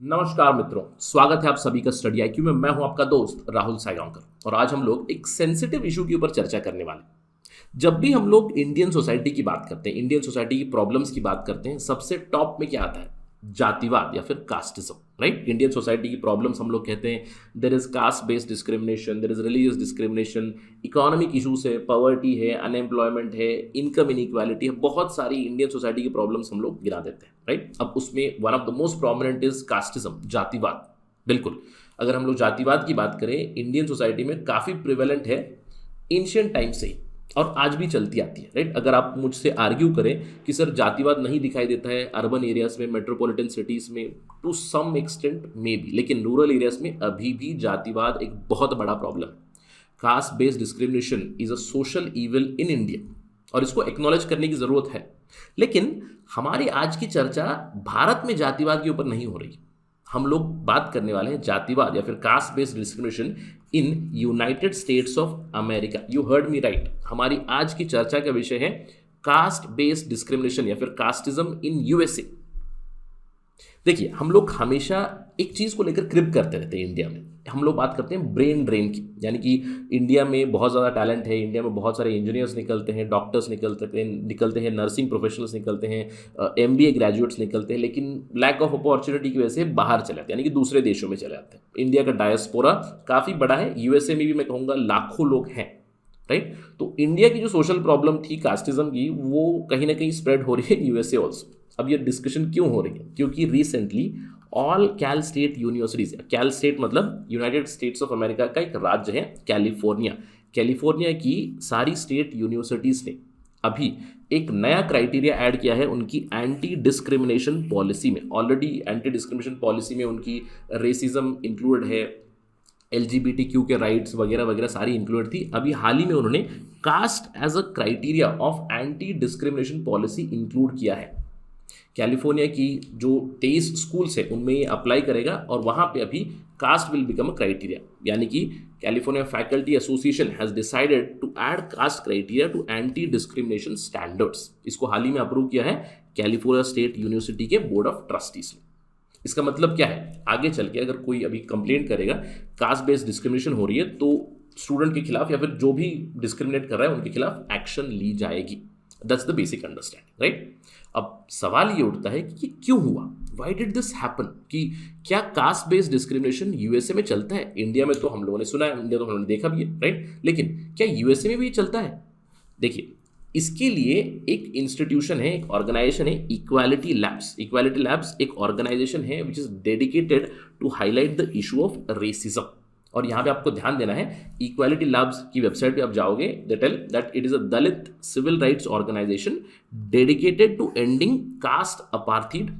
नमस्कार मित्रों, स्वागत है आप सभी का स्टडी आईक्यू में। मैं हूं आपका दोस्त राहुल सायगांवकर और आज हम लोग एक सेंसिटिव इशू के ऊपर चर्चा करने वाले हैं। जब भी हम लोग इंडियन सोसाइटी की बात करते हैं, इंडियन सोसाइटी की प्रॉब्लम्स की बात करते हैं, सबसे टॉप में क्या आता है? जातिवाद या फिर कास्टिज्म। राइट, इंडियन सोसाइटी की प्रॉब्लम्स हम लोग कहते हैं there is caste based discrimination, there is religious discrimination, economic issues है, पॉवर्टी है, अनएम्प्लॉयमेंट है, इनकम इनइक्वालिटी है, बहुत सारी इंडियन सोसाइटी की प्रॉब्लम्स हम लोग गिना देते हैं। राइट, अब उसमें one of the most prominent is casteism, जातिवाद। बिल्कुल, अगर हम लोग जातिवाद की बात करें, इंडियन सोसाइटी में काफ़ी प्रिवेलेंट है एंशियंट टाइम से ही और आज भी चलती आती है। राइट, अगर आप मुझसे आर्ग्यू करें कि सर जातिवाद नहीं दिखाई देता है अर्बन एरियाज में, मेट्रोपॉलिटन सिटीज़ में, to some extent may be, लेकिन रूरल एरियाज में अभी भी जातिवाद एक बहुत बड़ा प्रॉब्लम है। Caste based discrimination is a social evil in India और इसको एक्नॉलेज करने की ज़रूरत है। लेकिन हमारी आज की चर्चा भारत में जातिवाद के ऊपर नहीं हो रही। हम लोग बात करने वाले हैं जातिवाद या फिर cast based discrimination in United States of America. You heard me right, हमारी आज की चर्चा का विषय है कास्ट बेस्ड डिस्क्रिमिनेशन या फिर कास्टिज्म इन यूएसए। देखिए, हम लोग हमेशा एक चीज़ को लेकर क्रिप करते रहते हैं इंडिया में। हम लोग बात करते हैं ब्रेन ड्रेन की, यानी कि इंडिया में बहुत ज़्यादा टैलेंट है, इंडिया में बहुत सारे इंजीनियर्स निकलते हैं, डॉक्टर्स निकलते हैं, नर्सिंग प्रोफेशनल्स निकलते हैं, एमबीए ग्रेजुएट्स निकलते हैं, लेकिन लैक ऑफ अपॉर्चुनिटी की वजह से बाहर चले जाते हैं, यानी कि दूसरे देशों में चले जाते हैं। इंडिया का डायस्पोरा काफ़ी बड़ा है, यूएसए में भी मैं कहूँगा लाखों लोग हैं। राइट, तो इंडिया की जो सोशल प्रॉब्लम थी कास्टिज्म की, वो कहीं ना कहीं स्प्रेड हो रही है यूएसए ऑल्सो। अब ये डिस्कशन क्यों हो रही है? क्योंकि रिसेंटली ऑल कैल स्टेट यूनिवर्सिटीज, कैल स्टेट मतलब यूनाइटेड स्टेट्स ऑफ अमेरिका का एक राज्य है कैलिफोर्निया, कैलिफोर्निया की सारी स्टेट यूनिवर्सिटीज ने अभी एक नया क्राइटेरिया ऐड किया है उनकी एंटी डिस्क्रिमिनेशन पॉलिसी में। ऑलरेडी एंटी डिस्क्रिमिनेशन पॉलिसी में उनकी रेसिज्म इंक्लूड है, LGBTQ के राइट्स वगैरह वगैरह सारी इंक्लूड थी। अभी हाल ही में उन्होंने caste as a criteria of anti discrimination policy include किया है। कैलिफोर्निया की जो 23 स्कूल्स है उनमें ये अप्लाई करेगा और वहाँ पे अभी caste will become a criteria, यानी कि California faculty association has decided to add caste criteria to anti discrimination standards. इसको हाल ही में अप्रूव किया है कैलिफोर्निया स्टेट यूनिवर्सिटी के बोर्ड ऑफ ट्रस्टीज ने। इसका मतलब क्या है? आगे चल के अगर कोई अभी कंप्लेंट करेगा कास्ट बेस्ड डिस्क्रिमिनेशन हो रही है तो स्टूडेंट के खिलाफ या फिर जो भी डिस्क्रिमिनेट कर रहा है उनके खिलाफ एक्शन ली जाएगी। That's the basic understanding. Right, अब सवाल ये उठता है कि क्यों हुआ, वाई डिड दिस हैपन, कि क्या कास्ट बेस्ड डिस्क्रिमिनेशन यूएसए में चलता है? इंडिया में तो हम लोगों ने सुना है, इंडिया तो हम लोगों ने देखा भी है। राइट, लेकिन क्या यूएसए में भी चलता है? देखिए, इसके लिए एक इंस्टीट्यूशन है, एक ऑर्गेनाइजेशन है, इक्वालिटी लैब्स। इक्वालिटी लैब्स एक ऑर्गेनाइजेशन है which is dedicated to highlight the issue of racism. और यहाँ पे आपको ध्यान देना है, इक्वालिटी लैब्स की वेबसाइट पे आप जाओगे, they tell that it is a Dalit civil rights organization dedicated to ending caste apartheid,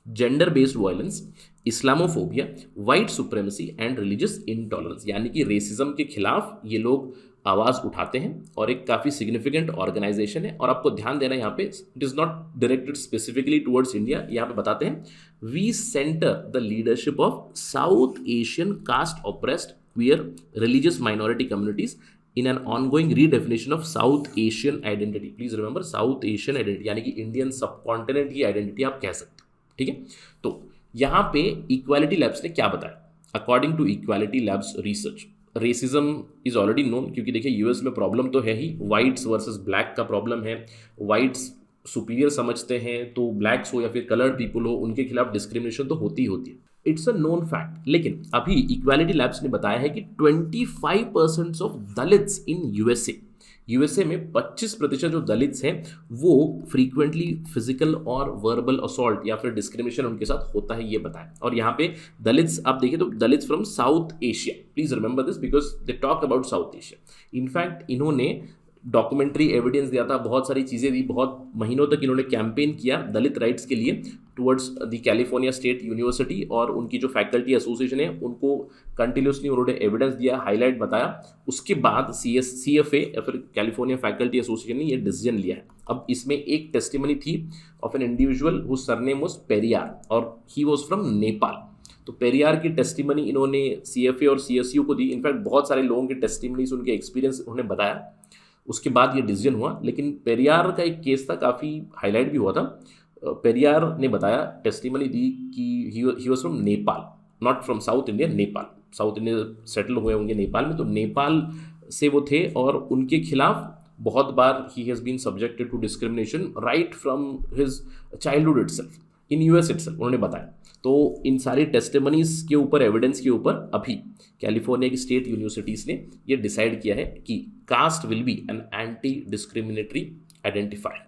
gender based violence, Islamophobia, white supremacy and religious intolerance. यानी कि रेसिज्म के खिलाफ ये लोग आवाज़ उठाते हैं और एक काफ़ी सिग्निफिकेंट ऑर्गेनाइजेशन है। और आपको ध्यान देना है यहाँ पे, it is not directed specifically towards India. यहाँ पे बताते हैं, we center the leadership of South Asian caste oppressed queer religious minority communities in an ongoing redefinition of South Asian identity. Please remember, South Asian identity यानी कि Indian सब continent की identity आप कह सकते हो। ठीक है, तो यहाँ पे इक्वालिटी लैब्स ने क्या बताया? According to equality labs research, racism is already known, क्योंकि देखिए यूएस में प्रॉब्लम तो है ही, वाइट्स वर्सेस ब्लैक का प्रॉब्लम है। वाइट्स सुपीरियर समझते हैं तो ब्लैक्स हो या फिर कलर्ड पीपल हो, उनके खिलाफ डिस्क्रिमिनेशन तो होती ही होती है। It's a known fact. लेकिन अभी इक्वालिटी लैब्स ने बताया है कि 25% ऑफ दलित्स इन यूएसए में 25% जो दलित्स हैं वो फ्रीक्वेंटली फिजिकल और वर्बल असॉल्ट या फिर डिस्क्रिमिनेशन उनके साथ होता है, ये बताया। और यहाँ पे दलित्स आप देखिए तो Dalits from south Asia, please remember this because they talk about south Asia. In fact इन्होंने डॉक्यूमेंट्री एविडेंस दिया था, बहुत सारी चीज़ें दी, बहुत महीनों तक इन्होंने कैंपेन किया दलित राइट्स के लिए towards the California state university, और उनकी जो फैकल्टी एसोसिएशन है उनको कंटिन्यूसली उन्होंने एविडेंस दिया, हाईलाइट बताया। उसके बाद CFA या फिर कैलिफोर्निया फैकल्टी एसोसिएशन ने ये डिसीजन लिया है। अब इसमें एक टेस्टिमनी थी of an individual whose surname was Periyar और ही वाज फ्रॉम नेपाल। तो पेरियार की टेस्टिमनी इन्होंने CFA और CSU को दी। इनफैक्ट बहुत सारे लोगों की टेस्टिमनीज, उनके एक्सपीरियंस उन्होंने बताया। उसके बाद ये डिसीजन हुआ, लेकिन पेरियार का एक केस था, काफ़ी हाईलाइट भी हुआ था। पेरियार ने बताया, टेस्टिमनी दी कि he was from Nepal, not from south India, Nepal. South India settle हुए होंगे नेपाल में, तो नेपाल से वो थे और उनके खिलाफ बहुत बार he has been subjected to discrimination right from his childhood itself in US itself, उन्होंने बताया। तो इन सारी टेस्टिमनीज के ऊपर, एविडेंस के ऊपर अभी कैलिफोर्निया की स्टेट यूनिवर्सिटीज़ ने ये डिसाइड किया है कि caste will be an anti discriminatory identifier.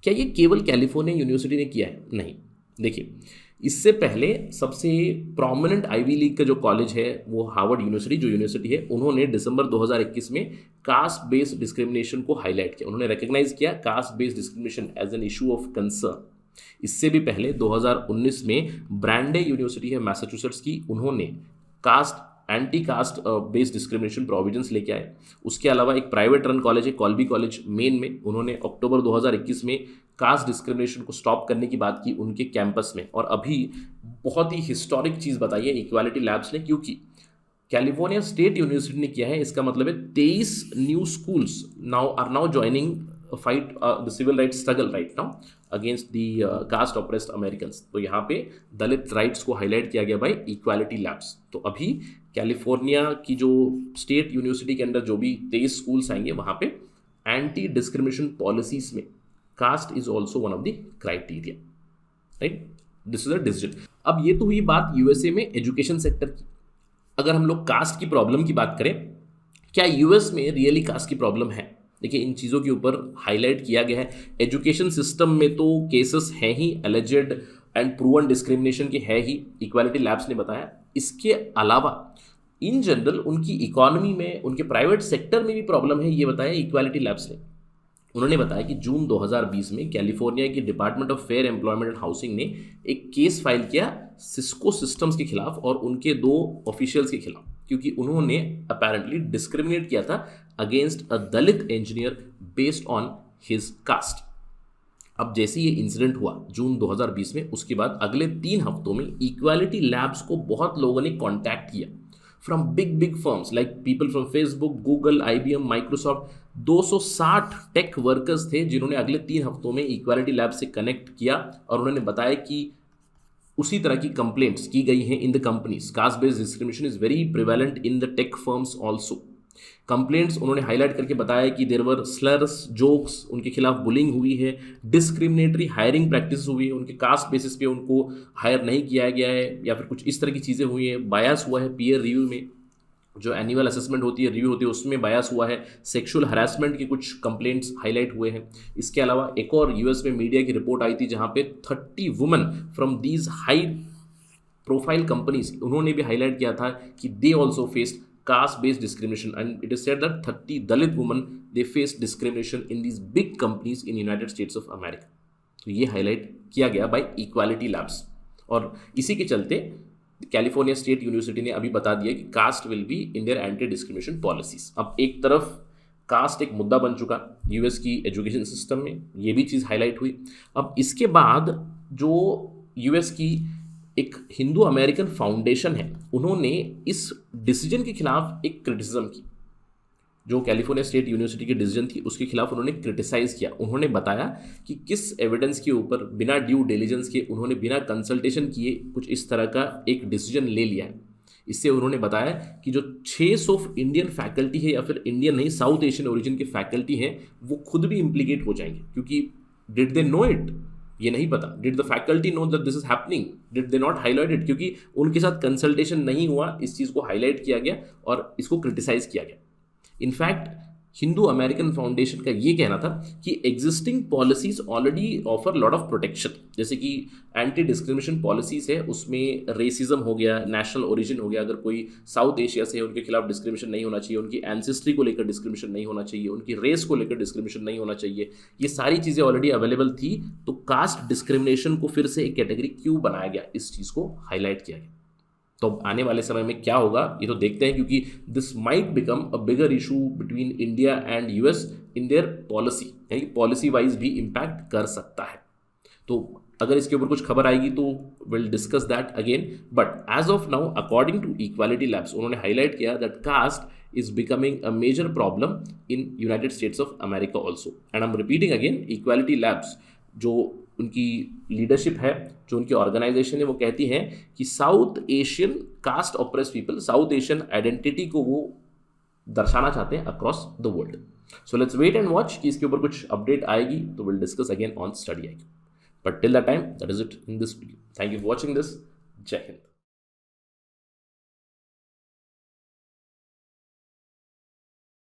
क्या ये केवल कैलिफोर्निया यूनिवर्सिटी ने किया है? नहीं। देखिए, इससे पहले सबसे प्रोमिनेंट आईवी लीग का जो कॉलेज है वो हार्वर्ड यूनिवर्सिटी, जो यूनिवर्सिटी है, उन्होंने दिसंबर 2021 में कास्ट बेस्ड डिस्क्रिमिनेशन को हाईलाइट किया। उन्होंने रिकग्नाइज किया caste based discrimination as an issue of concern. इससे भी पहले 2019 में ब्रांडे यूनिवर्सिटी है मैसाचुसेट्स की, उन्होंने caste anti caste based discrimination provisions लेके आए। उसके अलावा एक प्राइवेट रन कॉलेज है कॉल्बी कॉलेज मेन में, उन्होंने अक्टूबर 2021 में कास्ट डिस्क्रिमिनेशन को स्टॉप करने की बात की उनके कैंपस में। और अभी बहुत ही हिस्टोरिक चीज़ बताई है इक्वालिटी लैब्स ने, क्योंकि कैलिफोर्निया स्टेट यूनिवर्सिटी ने किया है, इसका मतलब है 23 new schools are now joining fight the civil rights struggle right now against the caste oppressed American. तो यहाँ पे दलित राइट्स को हाईलाइट किया गया बाय इक्वालिटी लैब्स। तो अभी कैलिफोर्निया की जो स्टेट यूनिवर्सिटी के अंदर जो भी 23 स्कूल्स आएंगे वहाँ पे एंटी डिस्क्रिमिनेशन पॉलिसीज में caste is also one of the criteria, right. This is a decision. अब ये तो हुई बात यूएसए में एजुकेशन सेक्टर की। अगर हम लोग कास्ट की प्रॉब्लम की बात करें, क्या यूएस में रियली कास्ट की प्रॉब्लम है? देखिए, इन चीज़ों के ऊपर हाईलाइट किया गया है। एजुकेशन सिस्टम में तो केसेस हैं ही, एलिजेड एंड प्रूवन डिस्क्रिमिनेशन के है ही, इक्वालिटी लैब्स ने बताया। इसके अलावा इन जनरल उनकी इकोनॉमी में, उनके प्राइवेट सेक्टर में भी प्रॉब्लम है, ये बताया इक्वालिटी लैब्स ने। उन्होंने बताया कि जून 2020 में कैलिफोर्निया की department of fair employment and housing ने एक केस फाइल किया सिस्को सिस्टम्स के खिलाफ और उनके 2 ऑफिशियल्स के खिलाफ, क्योंकि उन्होंने अपेरेंटली डिस्क्रिमिनेट किया था against a Dalit engineer based on his cast. अब जैसे ये इंसिडेंट हुआ जून 2020 में, उसके बाद अगले 3 हफ्तों में इक्वालिटी लैब्स को बहुत लोगों ने कॉन्टैक्ट किया from big firms like people from Facebook, Google, IBM, Microsoft. 260 tech workers थे जिन्होंने अगले 3 हफ्तों में इक्वालिटी लैब से कनेक्ट किया और उन्होंने बताया कि उसी तरह की कंप्लेंट्स की गई हैं in the companies. Caste based discrimination is very prevalent in the tech firms also. Complaints उन्होंने हाईलाइट करके बताया कि देयर वर स्लर्स, जोक्स, उनके खिलाफ बुलिंग हुई है, डिस्क्रिमिनेटरी हायरिंग प्रैक्टिस हुई है, उनके कास्ट बेसिस पे उनको हायर नहीं किया गया है या फिर कुछ इस तरह की चीज़ें हुई हैं। बायस हुआ है पीयर रिव्यू में, जो एनुअल असेसमेंट होती है, रिव्यू होती है, उसमें बायस हुआ है। सेक्सुअल हरासमेंट के कुछ कंप्लेंट्स हाईलाइट हुए हैं। इसके अलावा एक और यूएस में मीडिया की रिपोर्ट आई थी जहाँ पे 30 women from these high profile companies, उन्होंने भी हाईलाइट किया था कि they also faced caste based discrimination, and it is said that 30 Dalit women they face discrimination in these big companies in United States of America. तो ये highlight किया गया by equality labs और इसी के चलते कैलिफोर्निया स्टेट यूनिवर्सिटी ने अभी बता दिया कि caste will be in their anti discrimination policies. अब एक तरफ कास्ट एक मुद्दा बन चुका यूएस की एजुकेशन सिस्टम में, ये भी चीज़ हाईलाइट हुई। अब इसके बाद जो यूएस की एक हिंदू अमेरिकन फाउंडेशन है, उन्होंने इस डिसीजन के खिलाफ एक क्रिटिसिज्म की। जो कैलिफोर्निया स्टेट यूनिवर्सिटी की डिसीजन थी उसके खिलाफ उन्होंने क्रिटिसाइज किया। उन्होंने बताया कि किस एविडेंस के ऊपर बिना ड्यू डिलिजेंस के, उन्होंने बिना कंसल्टेशन किए कुछ इस तरह का एक डिसीजन ले लिया है। इससे उन्होंने बताया कि जो 600 इंडियन फैकल्टी है या फिर इंडियन नहीं, साउथ एशियन ओरिजिन के फैकल्टी हैं, वो खुद भी इम्प्लीकेट हो जाएंगे। क्योंकि डिड दे नो इट, ये नहीं पता। Did the faculty know that this is happening, did they not highlight it, क्योंकि उनके साथ कंसल्टेशन नहीं हुआ, इस चीज़ को हाईलाइट किया गया और इसको क्रिटिसाइज किया गया। इनफैक्ट हिंदू अमेरिकन फाउंडेशन का ये कहना था कि existing policies already offer lot of protection, जैसे कि एंटी डिस्क्रिमिनेशन पॉलिसीज है, उसमें रेसिज्म हो गया, नेशनल ओरिजिन हो गया, अगर कोई साउथ एशिया से है उनके खिलाफ डिस्क्रिमिनेशन नहीं होना चाहिए, उनकी एंसेस्ट्री को लेकर डिस्क्रिमिनेशन नहीं होना चाहिए, उनकी रेस को लेकर डिस्क्रिमिनेशन नहीं होना चाहिए। ये सारी चीज़ें ऑलरेडी अवेलेबल थी, तो कास्ट डिस्क्रिमिनेशन को फिर से एक कैटेगरी क्यों बनाया गया, इस चीज़ को हाईलाइट किया गया। तो आने वाले समय में क्या होगा ये तो देखते हैं, क्योंकि this might become a bigger issue between India and US in their policy, यानी पॉलिसी वाइज भी इम्पैक्ट कर सकता है। तो अगर इसके ऊपर कुछ खबर आएगी तो will discuss that again, but as of now according to equality Labs, उन्होंने हाईलाइट किया that caste is becoming a major problem in United States of America also. And I am repeating again, Equality Labs जो उनकी leadership है, जो उनकी organisation है, वो कहती है कि South Asian caste oppress people, South Asian identity को वो दर्शाना चाहते हैं across the world. So let's wait and watch कि इसके ऊपर कुछ अपडेट आएगी तो will discuss again on Study IQ. But till the time that is it in this video. Thank you for watching this. जय हिंद।